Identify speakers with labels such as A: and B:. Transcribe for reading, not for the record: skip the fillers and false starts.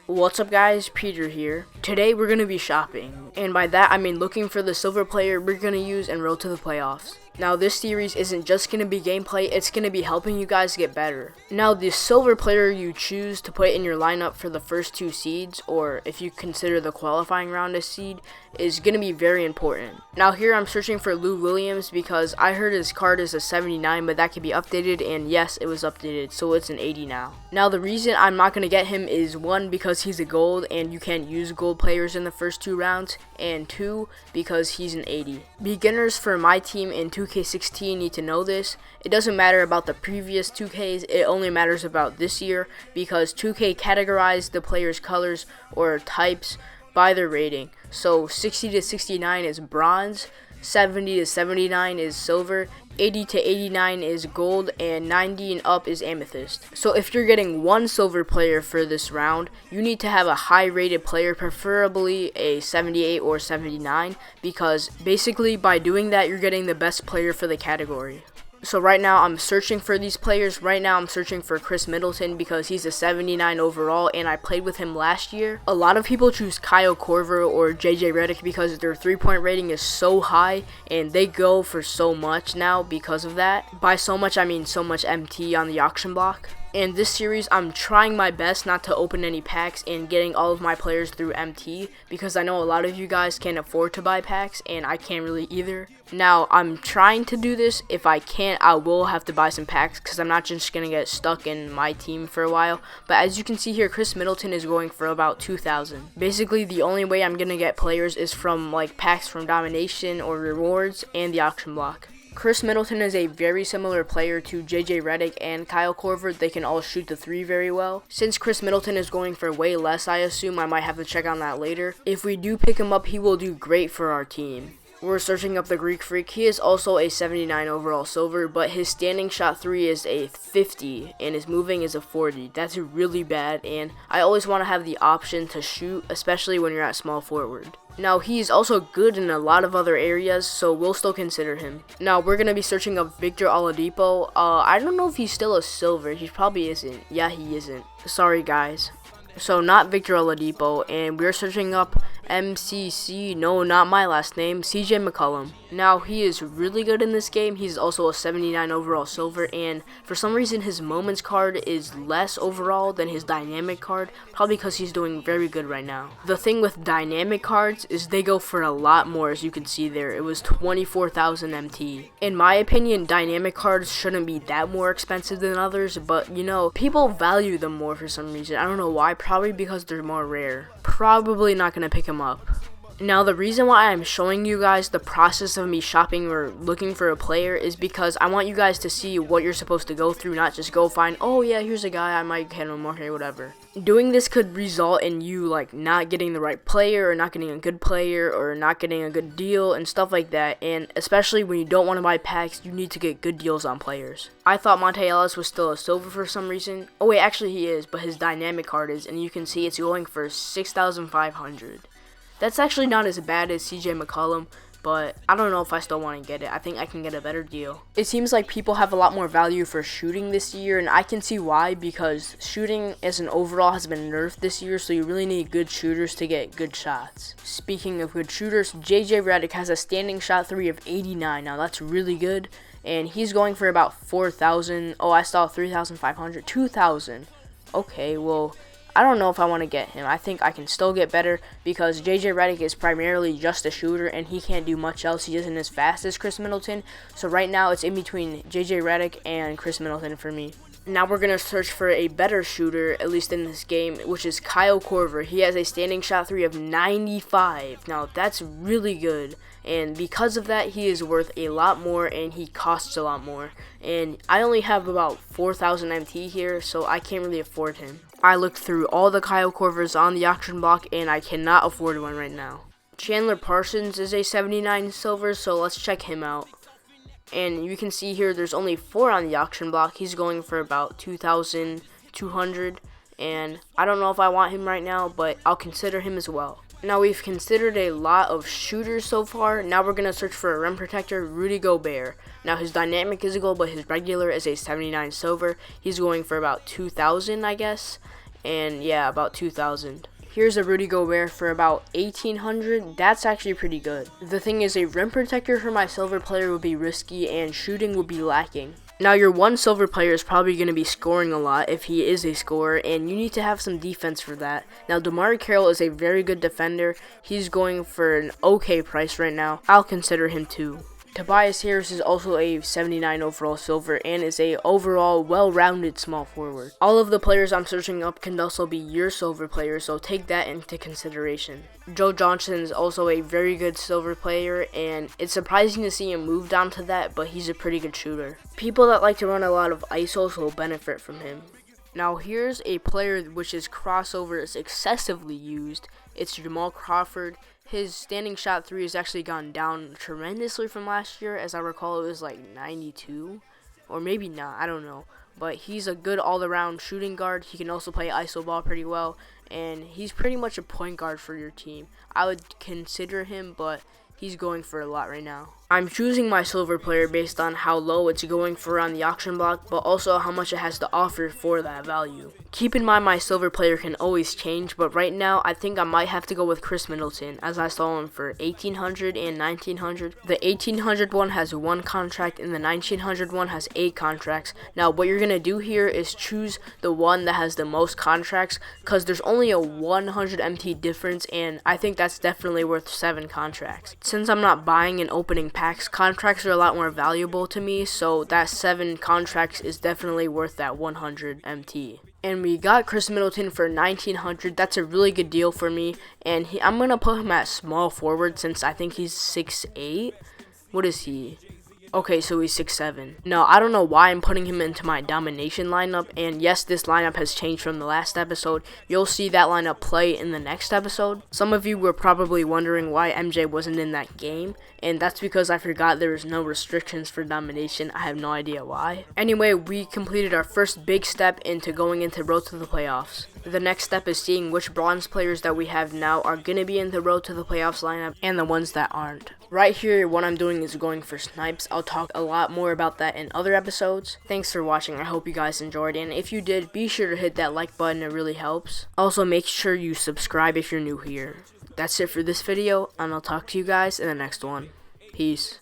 A: What's up guys, Peter here. Today we're going to be shopping, and by that I mean looking for the silver player we're going to use and road to the playoffs. Now this series isn't just going to be gameplay, it's going to be helping you guys get better. Now the silver player you choose to put in your lineup for the first two seeds, or if you consider the qualifying round a seed, is going to be very important. Now here I'm searching for Lou Williams because I heard his card is a 79, but that can be updated, and yes, it was updated, so it's an 80 now. Now the reason I'm not going to get him is one, because he's a gold and you can't use gold players in the first two rounds, and two, because he's an 80. Beginners for my team in 2K16 need to know this. It doesn't matter about the previous 2Ks, it only matters about this year, because 2K categorized the players' colors or types by their rating. So 60 to 69 is bronze, 70 to 79 is silver, 80 to 89 is gold, and 90 and up is amethyst. So if you're getting one silver player for this round, you need to have a high rated player, preferably a 78 or 79, because basically by doing that you're getting the best player for the category. So right now I'm searching for these players. Right now I'm searching for Khris Middleton because he's a 79 overall and I played with him last year. A lot of people choose Kyle Korver or JJ Redick because their 3-point rating is so high and they go for so much now because of that. By so much I mean so much MT on the auction block. And this series, I'm trying my best not to open any packs and getting all of my players through MT, because I know a lot of you guys can't afford to buy packs and I can't really either. Now, I'm trying to do this. If I can't, I will have to buy some packs because I'm not just going to get stuck in my team for a while. But as you can see here, Khris Middleton is going for about 2,000. Basically, the only way I'm going to get players is from like packs from Domination or Rewards and the auction block. Khris Middleton is a very similar player to JJ Redick and Kyle Korver. They can all shoot the 3 very well. Since Khris Middleton is going for way less, I assume I might have to check on that later. If we do pick him up, he will do great for our team. We're searching up the Greek Freak. He is also a 79 overall silver, but his standing shot 3 is a 50 and his moving is a 40. That's really bad, and I always want to have the option to shoot, especially when you're at small forward. Now, he's also good in a lot of other areas, so we'll still consider him. Now, we're going to be searching up Victor Oladipo. I don't know if he's still a silver. He probably isn't. Yeah, he isn't. Sorry, guys. So, not Victor Oladipo, and we're searching up MCC, no, not my last name, CJ McCollum. Now, he is really good in this game. He's also a 79 overall silver, and for some reason his moments card is less overall than his dynamic card, probably because he's doing very good right now. The thing with dynamic cards is they go for a lot more, as you can see there. It was 24,000 MT. In my opinion, dynamic cards shouldn't be that more expensive than others, but you know, people value them more for some reason. I don't know why, probably because they're more rare. Probably not going to pick him up. Now, the reason why I'm showing you guys the process of me shopping or looking for a player is because I want you guys to see what you're supposed to go through, not just go find, oh yeah, here's a guy, I might get him, okay, whatever. Doing this could result in you like not getting the right player or not getting a good player or not getting a good deal and stuff like that, and especially when you don't want to buy packs, you need to get good deals on players. I thought Monte Ellis was still a silver for some reason. Oh wait, actually he is, but his dynamic card is, and you can see it's going for 6,500. That's actually not as bad as CJ McCollum, but I don't know if I still want to get it. I think I can get a better deal. It seems like people have a lot more value for shooting this year, and I can see why, because shooting as an overall has been nerfed this year, so you really need good shooters to get good shots. Speaking of good shooters, JJ Redick has a standing shot 3 of 89. Now that's really good, and he's going for about 4,000. Oh, I saw 3,500, 2,000. Okay, well, I don't know if I want to get him. I think I can still get better because JJ Redick is primarily just a shooter and he can't do much else. He isn't as fast as Khris Middleton. So right now it's in between JJ Redick and Khris Middleton for me. Now we're going to search for a better shooter, at least in this game, which is Kyle Korver. He has a standing shot 3 of 95. Now that's really good. And because of that, he is worth a lot more and he costs a lot more. And I only have about 4,000 MT here, so I can't really afford him. I looked through all the Kyle Korvers on the auction block and I cannot afford one right now. Chandler Parsons is a 79 silver, so let's check him out. And you can see here there's only 4 on the auction block. He's going for about 2,200, and I don't know if I want him right now, but I'll consider him as well. Now we've considered a lot of shooters so far. Now we're going to search for a rim protector, Rudy Gobert. Now his dynamic is a gold, but his regular is a 79 silver. He's going for about 2,000, I guess. and yeah, about 2,000. Here's a Rudy Gobert for about 1,800. That's actually pretty good. The thing is, a rim protector for my silver player would be risky and shooting would be lacking. Now your one silver player is probably going to be scoring a lot if he is a scorer, and you need to have some defense for that. Now DeMar Carroll is a very good defender. He's going for an okay price right now. I'll consider him too. Tobias Harris is also a 79 overall silver and is a overall well-rounded small forward. All of the players I'm searching up can also be your silver players, so take that into consideration. Joe Johnson is also a very good silver player, and it's surprising to see him move down to that, but he's a pretty good shooter. People that like to run a lot of ISOs will benefit from him. Now here's a player which his crossover is excessively used. It's Jamal Crawford. His standing shot 3 has actually gone down tremendously from last year. As I recall, it was like 92, or maybe not, I don't know. But he's a good all-around shooting guard. He can also play iso ball pretty well, and he's pretty much a point guard for your team. I would consider him, but he's going for a lot right now. I'm choosing my silver player based on how low it's going for on the auction block, but also how much it has to offer for that value. Keep in mind my silver player can always change, but right now I think I might have to go with Khris Middleton, as I saw him for 1,800 and 1,900. The 1,800 one has 1 contract and the 1,900 one has 8 contracts. Now what you're going to do here is choose the one that has the most contracts, because there's only a 100 MT difference, and I think that's definitely worth 7 contracts. Since I'm not buying and opening packs, contracts are a lot more valuable to me, so that 7 contracts is definitely worth that 100 MT. And we got Khris Middleton for 1,900. That's a really good deal for me, and I'm gonna put him at small forward since I think he's 6'8". What is he? Okay, so he's 6'7". No, I don't know why I'm putting him into my domination lineup, and yes, this lineup has changed from the last episode. You'll see that lineup play in the next episode. Some of you were probably wondering why MJ wasn't in that game, and that's because I forgot there was no restrictions for domination. I have no idea why. Anyway, we completed our first big step into going into Road to the Playoffs. The next step is seeing which bronze players that we have now are going to be in the Road to the Playoffs lineup and the ones that aren't. Right here, what I'm doing is going for snipes. I'll talk a lot more about that in other episodes. Thanks for watching. I hope you guys enjoyed, and if you did, be sure to hit that like button. It really helps. Also, make sure you subscribe if you're new here. That's it for this video, and I'll talk to you guys in the next one. Peace.